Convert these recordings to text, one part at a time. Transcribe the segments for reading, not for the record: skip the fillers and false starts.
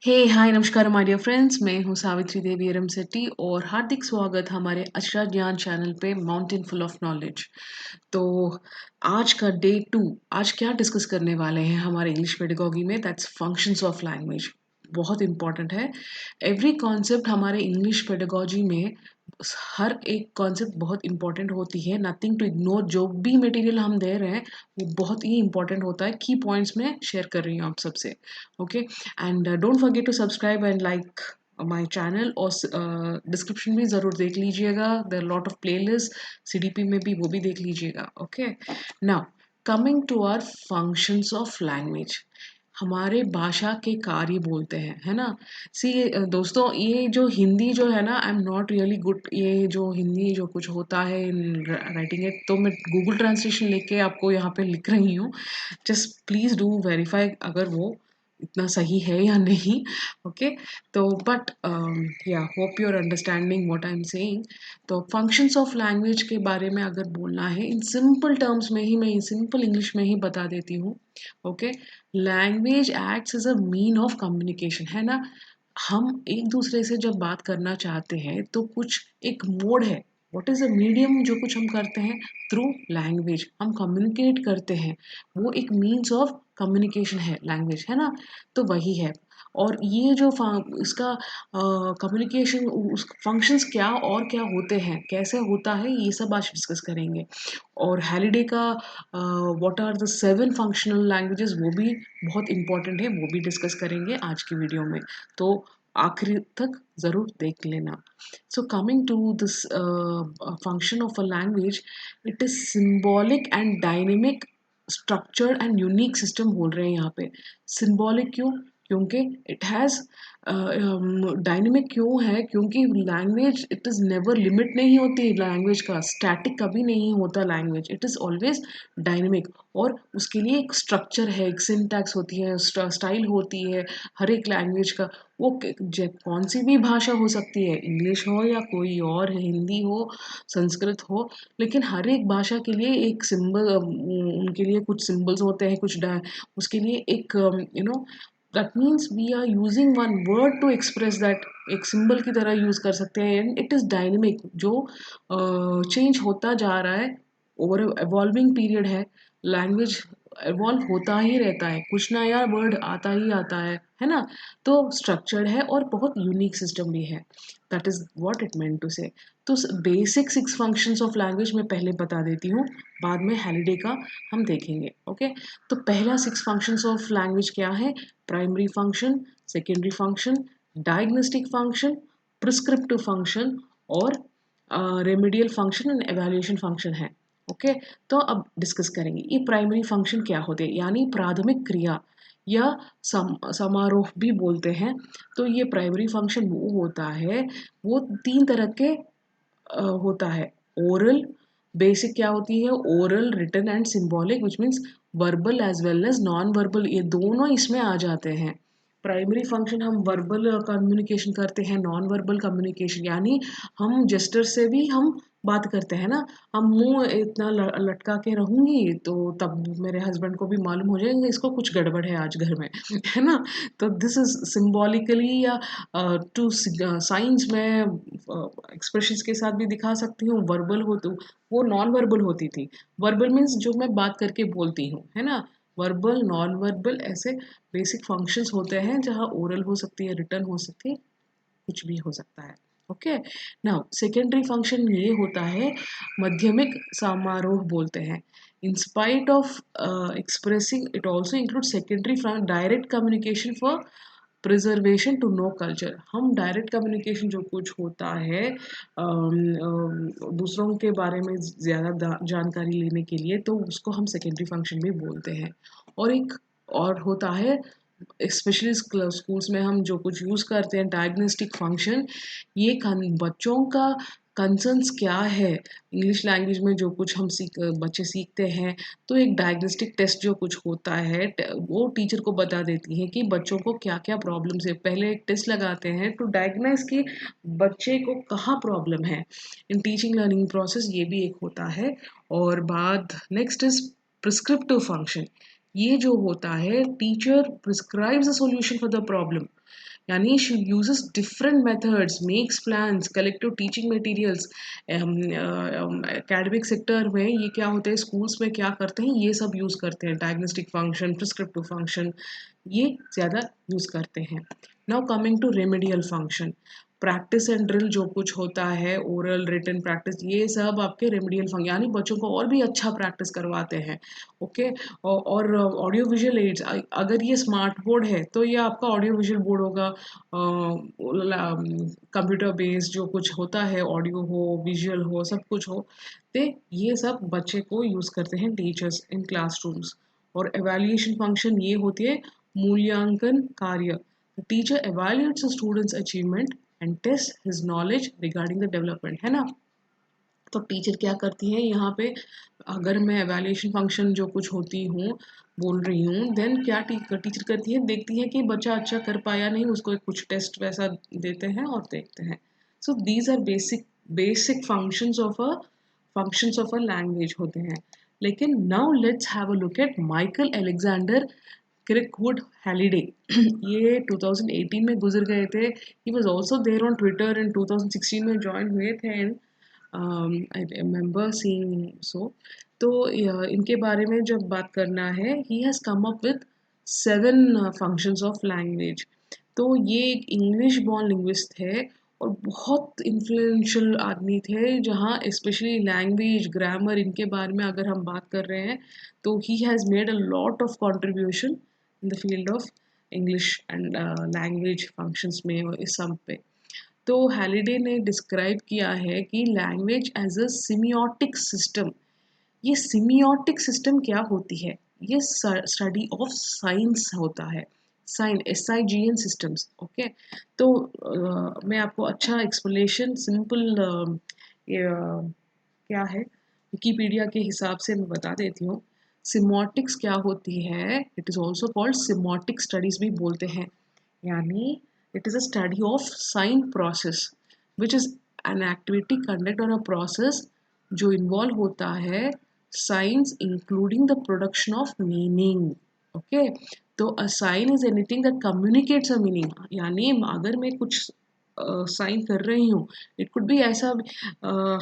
हे हाय नमस्कार my dear friends, मैं हूँ सावित्री देवी एरमसेट्टी और हार्दिक स्वागत हमारे अक्षरा ज्ञान चैनल पे माउंटेन फुल ऑफ नॉलेज। तो आज का डे 2 आज क्या डिस्कस करने वाले हैं हमारे इंग्लिश पेडागॉजी में, दैट्स फंक्शंस ऑफ लैंग्वेज। बहुत इंपॉर्टेंट है। एवरी कॉन्सेप्ट हमारे इंग्लिश पेडागॉजी में हर एक कॉन्सेप्ट बहुत इंपॉर्टेंट होती है। नथिंग टू इग्नोर, जो भी मटेरियल हम दे रहे हैं वो बहुत ही इंपॉर्टेंट होता है। की पॉइंट्स में शेयर कर रही हूँ आप सबसे। Okay, and don't forget to subscribe and like my channel, और डिस्क्रिप्शन भी ज़रूर देख लीजिएगा, there lot of playlist CDP में भी, वो भी देख लीजिएगा। Okay, now coming to our functions of language. हमारे भाषा के कार्य बोलते हैं, है ना। सी दोस्तों, ये जो हिंदी जो है ना, I am not really good. ये जो हिंदी जो कुछ होता है इन राइटिंग इट, तो मैं गूगल ट्रांसलेशन लेके आपको यहाँ पे लिख रही हूँ। जस्ट प्लीज़ डू वेरीफाई अगर वो इतना सही है या नहीं। ओके, तो बट या hope you are understanding what I am saying. तो फंक्शंस ऑफ लैंग्वेज के बारे में अगर बोलना है इन सिंपल टर्म्स में ही, मैं सिंपल इंग्लिश में ही बता देती हूँ। Okay, language acts as a mean of communication, है ना। हम एक दूसरे से जब बात करना चाहते हैं तो कुछ एक मोड है। व्हाट इज़ अ मीडियम, जो कुछ हम करते हैं थ्रू लैंग्वेज, हम कम्युनिकेट करते हैं। वो एक मीन्स ऑफ कम्युनिकेशन है लैंग्वेज, है ना। तो वही है। और ये जो इसका कम्युनिकेशन, उस फंक्शंस क्या और क्या होते हैं, कैसे होता है, ये सब आज डिस्कस करेंगे। और हैलिडे का what are the 7 functional languages, वो भी बहुत इंपॉर्टेंट है, वो भी डिस्कस करेंगे आज की वीडियो में। तो आखिरी तक ज़रूर देख लेना। So coming to this function of a language, it is symbolic and dynamic structured and unique system बोल रहे हैं यहाँ पे। सिंबॉलिक क्यों? क्योंकि इट हैज़ डायनेमिक क्यों है? क्योंकि language, it is never limit नहीं होती लैंग्वेज का, स्टैटिक कभी नहीं होता language, it is always dynamic. और उसके लिए एक स्ट्रक्चर है, एक सिंटैक्स होती है, स्टाइल होती है हर एक लैंग्वेज का। वो कौन सी भी भाषा हो सकती है, इंग्लिश हो या कोई और, हिंदी हो, संस्कृत हो, लेकिन हर एक भाषा के लिए एक सिंबल, उनके लिए कुछ सिंबल्स होते हैं, उसके लिए एक that means we are using one word to express that, एक सिंबल की तरह यूज कर सकते हैं। एंड इट इज़ डायनेमिक, जो चेंज होता जा रहा है, ओवर एवॉल्विंग पीरियड है। लैंग्वेज एवॉल्व होता ही रहता है, कुछ नया वर्ड आता ही आता है ना। तो स्ट्रक्चर्ड है और बहुत यूनिक सिस्टम भी है। That is what it meant to say. तो बेसिक 6 फंक्शंस ऑफ लैंग्वेज मैं पहले बता देती हूँ, बाद में हॉलीडे का हम देखेंगे। ओके, तो पहला 6 फंक्शंस ऑफ लैंग्वेज क्या है? Primary function, secondary function, diagnostic function, prescriptive function, और remedial function and evaluation function है। ओके, तो अब डिस्कस करेंगे ये प्राइमरी फंक्शन क्या होते हैं, यानी प्राथमिक क्रिया या समारोह भी बोलते हैं। तो ये प्राइमरी फंक्शन वो होता है, वो 3 तरह के होता है। ओरल, बेसिक क्या होती है? Oral, written and symbolic, which means verbal as well as non verbal, ये दोनों इसमें आ जाते हैं। प्राइमरी फंक्शन, हम वर्बल कम्युनिकेशन करते हैं, नॉन वर्बल कम्युनिकेशन, यानी हम जेस्टर से भी हम बात करते हैं ना। हम मुंह इतना लटका के रहूंगी तो तब मेरे हस्बैंड को भी मालूम हो जाएगा इसको कुछ गड़बड़ है आज घर में है ना। तो दिस इज सिंबॉलिकली, या टू साइंस में एक्सप्रेशंस के साथ भी दिखा सकती हूँ। वर्बल हो तो वो नॉन वर्बल होती थी। वर्बल मीन्स जो मैं बात करके बोलती हूँ, है ना। वर्बल, नॉन वर्बल, ऐसे बेसिक फंक्शंस होते हैं जहाँ ओरल हो सकती है, रिटर्न हो सकती है, कुछ भी हो सकता है। ओके, नाउ सेकेंडरी फंक्शन ये होता है, माध्यमिक समारोह बोलते हैं। In spite of expressing, it also include secondary direct communication for preservation to know culture. हम डायरेक्ट कम्युनिकेशन जो कुछ होता है दूसरों के बारे में ज़्यादा जानकारी लेने के लिए, तो उसको हम सेकेंडरी फंक्शन भी बोलते हैं। और एक और होता है, स्पेशली स्कूल्स में हम जो कुछ यूज़ करते हैं, डायग्नोस्टिक फंक्शन। ये बच्चों का कंसर्न्स क्या है, इंग्लिश लैंग्वेज में जो कुछ हम बच्चे सीखते हैं, तो एक डायग्नोस्टिक टेस्ट जो कुछ होता है, वो टीचर को बता देती है कि बच्चों को क्या क्या प्रॉब्लम्स है। पहले एक टेस्ट लगाते हैं टू डायग्नाइज कि बच्चे को कहाँ प्रॉब्लम है। इन टीचिंग लर्निंग प्रोसेस ये भी एक होता है। और बाद नेक्स्ट इज प्रिस्क्रिप्टिव फंक्शन। ये जो होता है, teacher prescribes a solution for the problem. यानी she uses different methods, makes plans, collective teaching materials. Academic sector में ये क्या होता है, स्कूल्स में क्या करते हैं, ये सब यूज़ करते हैं, डायग्नोस्टिक फंक्शन, प्रिस्क्रिप्टिव फंक्शन, ये ज़्यादा यूज़ करते हैं। Now coming to remedial function, practice and drill जो कुछ होता है, ओरल रिटन प्रैक्टिस, ये सब आपके रेमेडियल फंक्शन, यानी बच्चों को और भी अच्छा प्रैक्टिस करवाते हैं। ओके। और ऑडियो विजुअल एड्स, अगर ये स्मार्ट बोर्ड है तो ये आपका ऑडियो विजुअल बोर्ड होगा, कंप्यूटर बेस्ड जो कुछ होता है, ऑडियो हो विजुअल हो सब कुछ हो, तो ये सब बच्चे को यूज़ करते हैं टीचर्स इन क्लासरूम्स। और एवेल्यूएशन फंक्शन ये होती है मूल्यांकन कार्य, the teacher evaluates the students achievement and test his knowledge regarding the development, है ना। तो टीचर क्या करती है यहाँ पे, अगर मैं एवेल्यूएशन फंक्शन जो कुछ होती हूँ बोल रही हूँ, देन क्या टीचर करती है, देखती है कि बच्चा अच्छा कर पाया नहीं, उसको कुछ टेस्ट वैसा देते हैं और देखते हैं। So these are basic basic functions of a language होते हैं। लेकिन now let's have a look at Michael Alexander Kirkwood Halliday. ये 2018 में गुजर गए थे। He was also there on Twitter, in 2016 में ज्वाइन हुए थे। I remember seeing so. तो इनके बारे में जब बात करना है, he has come up with 7 functions of language. तो ये एक इंग्लिश बॉर्न लिंग्विस्ट है और बहुत इन्फ्लुएंशियल आदमी थे, जहाँ स्पेशली लैंग्वेज ग्रामर इनके बारे में अगर हम बात कर रहे हैं, तो he has made a lot of contribution in the field of English and language functions में, इस सब पे। तो हैलिडे ने डिस्क्राइब किया है कि लैंग्वेज एज अ सिमियोटिक सिस्टम। ये सिमियोटिक सिस्टम क्या होती है, ये स्टडी ऑफ साइंस होता है, साइन SIGN सिस्टम्स। ओके। तो मैं आपको अच्छा एक्सप्लेनेशन सिंपल क्या है, विकीपीडिया के हिसाब से मैं बता देती हूँ। सिमोटिक्स क्या होती है, it is also called semiotic studies भी बोलते हैं। यानी it is a study of sign process which is an activity conduct और अ प्रोसेस जो इन्वॉल्व होता है signs including the production of meaning. Okay. तो a sign is anything that communicates a meaning, यानी अगर मैं कुछ साइन कर रही हूँ, इट कुड बी ऐसा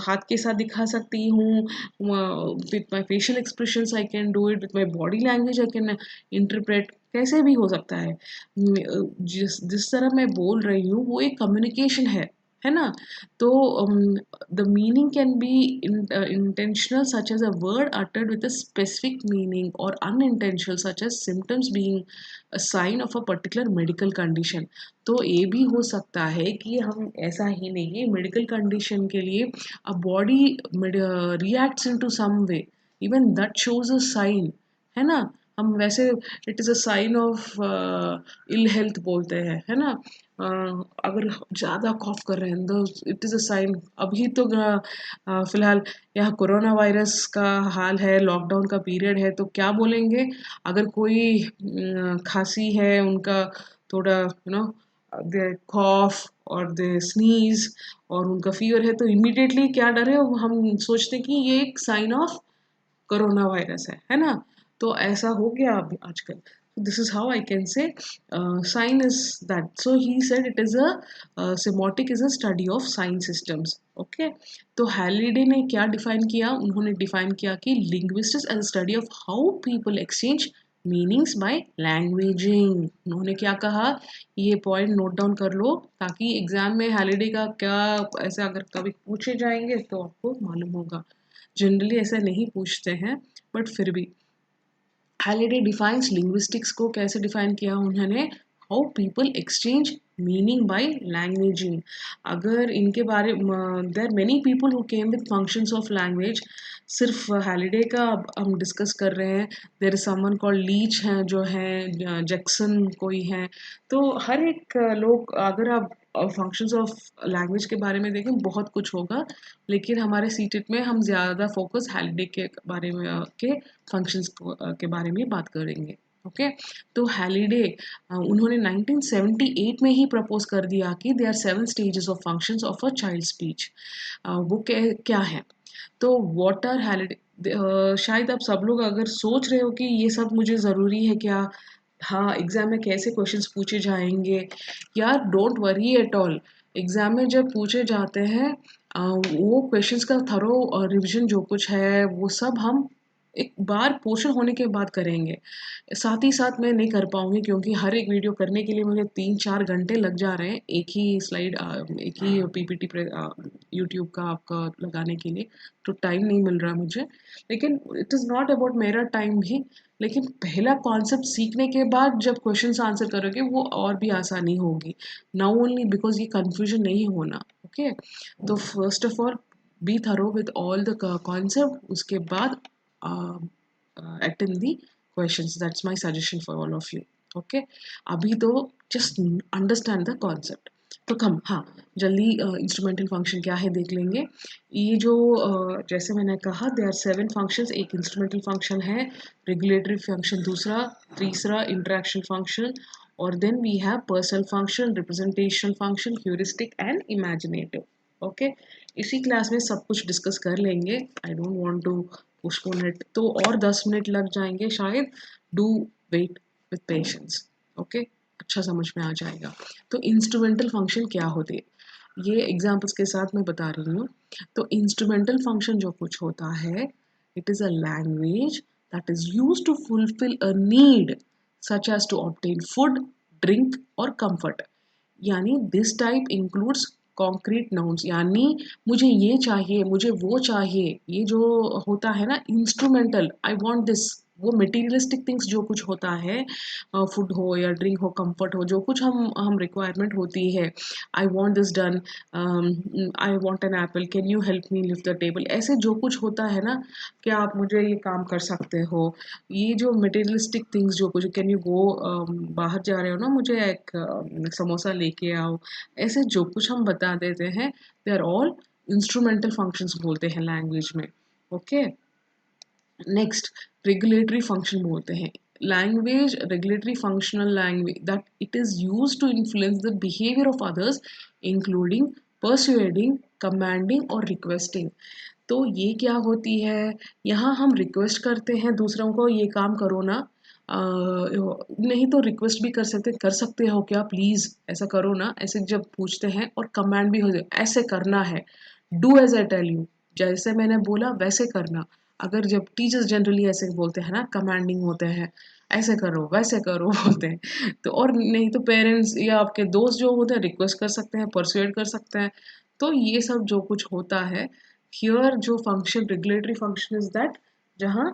हाथ के साथ दिखा सकती हूँ, with my facial expressions I can do it, with my body language I can interpret, कैसे भी हो सकता है। जिस जिस तरह मैं बोल रही हूँ वो एक कम्युनिकेशन है ना। तो the meaning can be intentional such as a word uttered with a specific meaning, or unintentional such as symptoms being a sign of a particular medical condition। तो ये भी हो सकता है कि हम ऐसा ही नहीं, मेडिकल कंडीशन के लिए a body reacts into some way, even that shows a sign, है ना। हम वैसे it is a sign of ill health बोलते हैं, है ना। अगर ज़्यादा कॉफ कर रहे हैं तो इट इज़ अ साइन। अभी तो फिलहाल यह कोरोना वायरस का हाल है, लॉकडाउन का पीरियड है, तो क्या बोलेंगे, अगर कोई खांसी है उनका, थोड़ा दे कॉफ और दे स्नीज और उनका फीवर है, तो इमिडिएटली क्या डर है, हम सोचते हैं कि ये एक साइन ऑफ कोरोना वायरस है ना। तो ऐसा हो गया अभी आजकल। This is how I can say sign is that. So he said it is a semiotic is a study of sign systems. Okay. तो हैलिडे ने क्या डिफाइन किया, उन्होंने डिफाइन किया कि linguistics as a study of how people exchange meanings by languaging. उन्होंने क्या कहा, ये पॉइंट नोट डाउन कर लो, ताकि एग्जाम में हैलिडे का क्या, ऐसे अगर कभी पूछे जाएंगे तो आपको मालूम होगा। जनरली ऐसा नहीं पूछते हैं, बट फिर भी हैलिडे डिफाइंस लिंग्विस्टिक्स को कैसे डिफाइन किया उन्होंने, how people exchange meaning by languaging. अगर इनके बारे there many people who came with functions of language, सिर्फ हैलिडे का अब हम डिस्कस कर रहे हैं। There is someone called Leech हैं जो हैं, जैक्सन कोई हैं। तो हर एक लोग, अगर आप फंक्शंस ऑफ लैंग्वेज के बारे में देखें बहुत कुछ होगा, लेकिन हमारे सीटेट में हम ज़्यादा फोकस हैलिडे के बारे में के फंक्शंस के बारे में बात करेंगे। ओके। तो हैलिडे उन्होंने 1978 में ही प्रपोज कर दिया कि they are 7 stages of functions of a child speech. वो क्या है, तो व्हाट आर हैलिडे, शायद आप सब लोग अगर सोच रहे हो कि ये सब मुझे ज़रूरी है क्या, हाँ, एग्ज़ाम में कैसे क्वेश्चंस पूछे जाएँगे, यार don't worry at all. Exam में जब पूछे जाते हैं वो क्वेश्चंस का थॉरो रिविज़न जो कुछ है, वो सब हम एक बार पोर्शन होने के बाद करेंगे। साथ ही साथ मैं नहीं कर पाऊँगी क्योंकि हर एक वीडियो करने के लिए मुझे 3-4 घंटे लग जा रहे हैं, एक ही स्लाइड एक ही पीपीटी यूट्यूब का आपका लगाने के लिए, तो टाइम नहीं मिल रहा मुझे। लेकिन इट इज़ नॉट अबाउट मेरा टाइम भी, लेकिन पहला कॉन्सेप्ट सीखने के बाद जब क्वेश्चंस आंसर करोगे वो और भी आसानी होगी। नाउ ओनली बिकॉज़ ये कन्फ्यूजन नहीं होना, ओके? तो first of all B thorough with all the concept, उसके बाद attend the questions. That's my suggestion for all of you, okay? अभी तो जस्ट अंडरस्टैंड द कॉन्सेप्ट। तो कम हाँ, जल्दी इंस्ट्रूमेंटल फंक्शन क्या है देख लेंगे। ये जो जैसे मैंने कहा देयर आर 7 फंक्शंस, एक इंस्ट्रूमेंटल फंक्शन है, रेगुलेटरी फंक्शन दूसरा, तीसरा इंटरैक्शन फंक्शन, और then we have personal function, representation function, heuristic and imaginative, okay? इसी क्लास में सब कुछ डिस्कस कर लेंगे। I don't want to postpone it, तो और 10 मिनट लग जाएंगे शायद। Do wait with patience, okay? अच्छा समझ में आ जाएगा। तो इंस्ट्रूमेंटल फंक्शन क्या होते हैं ये एग्जाम्पल्स के साथ मैं बता रही हूँ। तो इंस्ट्रूमेंटल फंक्शन जो कुछ होता है, it is a language that is use to fulfil a need such as to obtain food, drink और कंफर्ट। यानी this type includes concrete nouns, यानी मुझे ये चाहिए, मुझे वो चाहिए, ये जो होता है ना इंस्ट्रूमेंटल, आई वांट दिस, वो मटेरियलिस्टिक थिंग्स जो कुछ होता है, फूड हो या ड्रिंक हो, कंफर्ट हो, जो कुछ हम रिक्वायरमेंट होती है, I want this done, I want an apple, can you help me lift the table, ऐसे जो कुछ होता है ना, क्या आप मुझे ये काम कर सकते हो, ये जो मटेरियलिस्टिक थिंग्स जो कुछ, कैन यू गो, बाहर जा रहे हो ना, मुझे एक समोसा लेके आओ, ऐसे जो कुछ हम बता देते हैं, they are all instrumental functions बोलते हैं लैंग्वेज में, ओके? नेक्स्ट रेगुलेटरी फंक्शन बोलते हैं। Language regulatory functional language that it is use to influence the behaviour of others including persuading, commanding और रिक्वेस्टिंग। तो ये क्या होती है, यहाँ हम रिक्वेस्ट करते हैं दूसरों को ये काम करो ना, नहीं तो रिक्वेस्ट भी कर सकते हो क्या प्लीज़ ऐसा करो ना, ऐसे जब पूछते हैं, और कमांड भी हो जाए ऐसे करना है, do as I tell you, जैसे मैंने बोला वैसे करना। अगर जब टीचर्स जनरली ऐसे बोलते हैं ना, कमांडिंग होते हैं, ऐसे करो वैसे करो बोलते हैं, तो और नहीं तो पेरेंट्स या आपके दोस्त जो होते हैं रिक्वेस्ट कर सकते हैं, परसुएड कर सकते हैं। तो ये सब जो कुछ होता है हियर, जो function regulatory function is that, जहाँ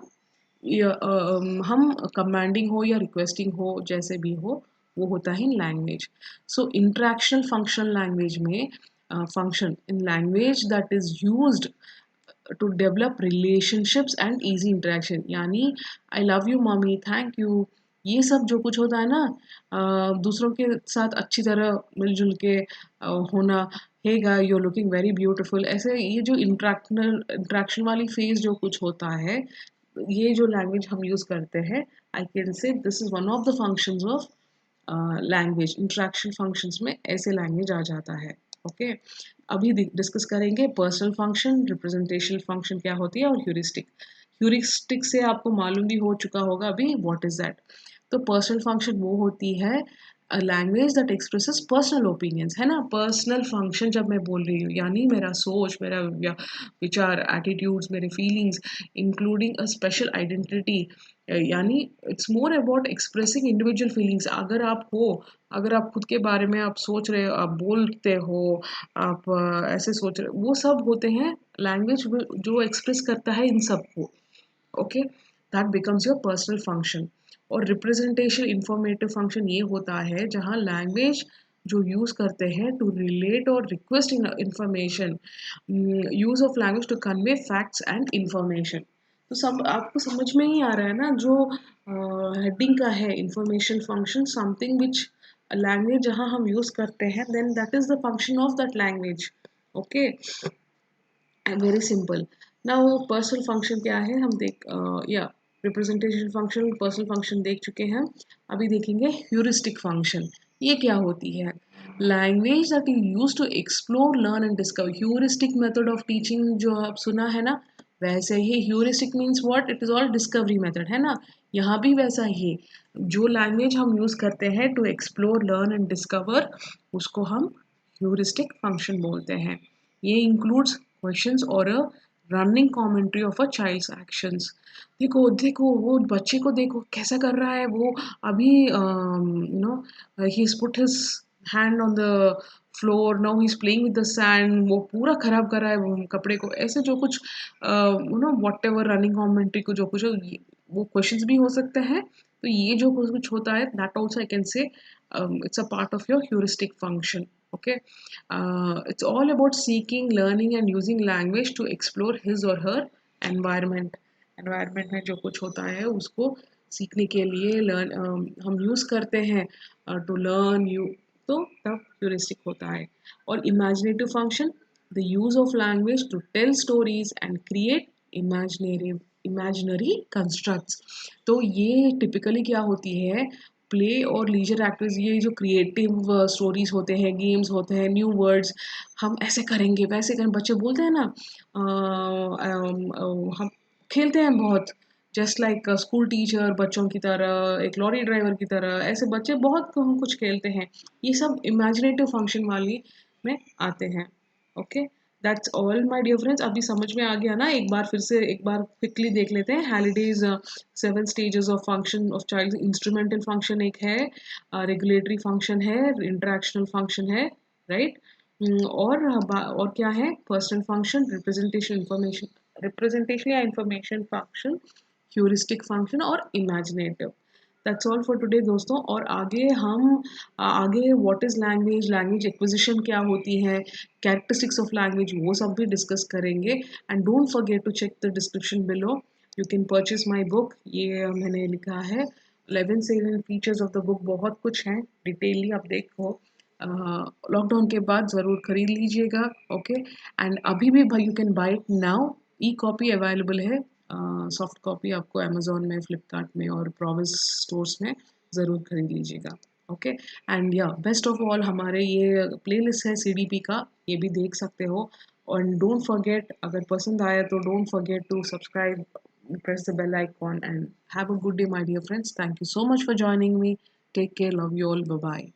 हम कमांडिंग हो या रिक्वेस्टिंग हो जैसे भी हो, वो होता है in language. So interactional functional language में function in language that is used to develop relationships and easy interaction, यानी I love you mummy, thank you, ये सब जो कुछ होता है ना, दूसरों के साथ अच्छी तरह मिलजुल के होना, hey guy you looking very beautiful, ऐसे ये जो इंट्रैक्शन वाली फेज जो कुछ होता है, ये जो लैंग्वेज हम यूज़ करते हैं, आई कैन से this is one of the functions of language. Interaction functions में ऐसे लैंग्वेज आ जाता है, ओके? अभी डिस्कस करेंगे पर्सनल फंक्शन, रिप्रेजेंटेशनल फंक्शन क्या होती है, और ह्यूरिस्टिक। ह्यूरिस्टिक से आपको मालूम भी हो चुका होगा अभी व्हाट इज दैट। तो पर्सनल फंक्शन वो होती है language that expresses personal opinions, है ना? पर्सनल फंक्शन जब मैं बोल रही हूँ, यानी मेरा सोच, मेरा विचार, एटीट्यूड्स, मेरे feelings, including a special identity, यानी it's more about expressing individual feelings. अगर आप खुद के बारे में आप सोच रहे हो, आप बोलते हो, आप ऐसे सोच रहे हो, वो सब होते हैं लैंग्वेज जो एक्सप्रेस करता है इन सब को, okay? That becomes your personal function. और रिप्रेजेंटेशन इंफॉर्मेटिव फंक्शन ये होता है जहाँ लैंग्वेज जो यूज़ करते हैं टू रिलेट और request information, use of language to convey facts and information. तो सब आपको समझ में ही आ रहा है ना, जो हेडिंग का है information function, something which language जहाँ हम यूज़ करते हैं, then that is the function of that language, okay? Very simple. Now personal function क्या है हम या रिप्रेजेंटेशन फंक्शन, पर्सनल फंक्शन देख चुके हैं। अभी देखेंगे ह्यूरिस्टिक फंक्शन, ये क्या होती है? Language that you use to explore, learn and discover. Heuristic method of teaching जो आप सुना है ना, वैसे ही heuristic means what, it is all discovery method, है ना। यहाँ भी वैसा ही, जो लैंग्वेज हम यूज़ करते हैं to explore learn and discover, उसको हम ह्यूरिस्टिक फंक्शन बोलते हैं। ये इंक्लूड्स क्वेश्चंस और a running commentary of a child's actions. देखो देखो वो बच्चे को देखो कैसा कर रहा है वो, अभी you know he has put his hand on the floor, now he is playing with the sand, वो पूरा खराब कर रहा है वो कपड़े को, ऐसे जो कुछ वॉट एवर रनिंग कमेंट्री को जो कुछ वो क्वेश्चंस भी हो सकते हैं। तो ये जो कुछ होता है दैट ऑल्सो आई कैन से it's a part of your heuristic function. Okay, it's all about seeking, learning and using language to explore his or her environment. environment में जो कुछ होता है उसको सीखने के लिए हम यूज़ करते हैं टू लर्न यू, तो तब ह्यूरिस्टिक होता है। और imaginative function, the use of language to tell stories and create imaginary constructs. तो ये टिपिकली क्या होती है, प्ले और लीजर एक्टिविटीज, ये जो क्रिएटिव स्टोरीज होते हैं, गेम्स होते हैं, न्यू वर्ड्स, हम ऐसे करेंगे वैसे करें, बच्चे बोलते हैं ना, हम खेलते हैं बहुत, जस्ट लाइक स्कूल टीचर बच्चों की तरह, एक लॉरी ड्राइवर की तरह, ऐसे बच्चे बहुत हम कुछ खेलते हैं। ये सब इमेजिनेटिव फंक्शन वाली में आते हैं। Okay, that's all my dear friends. अभी समझ में आ गया ना, एक बार फिर से एक बार क्विकली देख लेते हैं। हैलिडेज 7 stages of function of child, instrumental function एक है, रेगुलेटरी फंक्शन है, इंटरेक्शनल फंक्शन है, राइट। और क्या है, पर्सनल फंक्शन, रिप्रेजेंटेशन या इंफॉर्मेशन फंक्शन, ह्यूरिस्टिक फंक्शन और imaginative. That's all for today दोस्तों। और आगे what is language, language acquisition क्या होती है, कैरेक्टरिस्टिक्स ऑफ लैंग्वेज, वो सब भी डिस्कस करेंगे। And don't forget to check the description below, you can purchase my book. ये मैंने लिखा है 11 salient features of the book, बहुत कुछ है डिटेलली, आप देखो। लॉकडाउन के बाद ज़रूर खरीद लीजिएगा। ओके, एंड अभी भी भाई you can buy it now, E copy available है, सॉफ्ट कॉपी आपको अमेजोन में, फ्लिपकार्ट में और प्रोविस स्टोर्स में ज़रूर खरीद लीजिएगा। ओके, एंड या बेस्ट ऑफ ऑल, हमारे ये प्लेलिस्ट है सीडीपी का, ये भी देख सकते हो। और डोंट फॉरगेट, अगर पसंद आया तो don't forget to subscribe, press the bell icon, and have a good day my dear friends. Thank you so much for joining me. Take care, love you all, bye bye.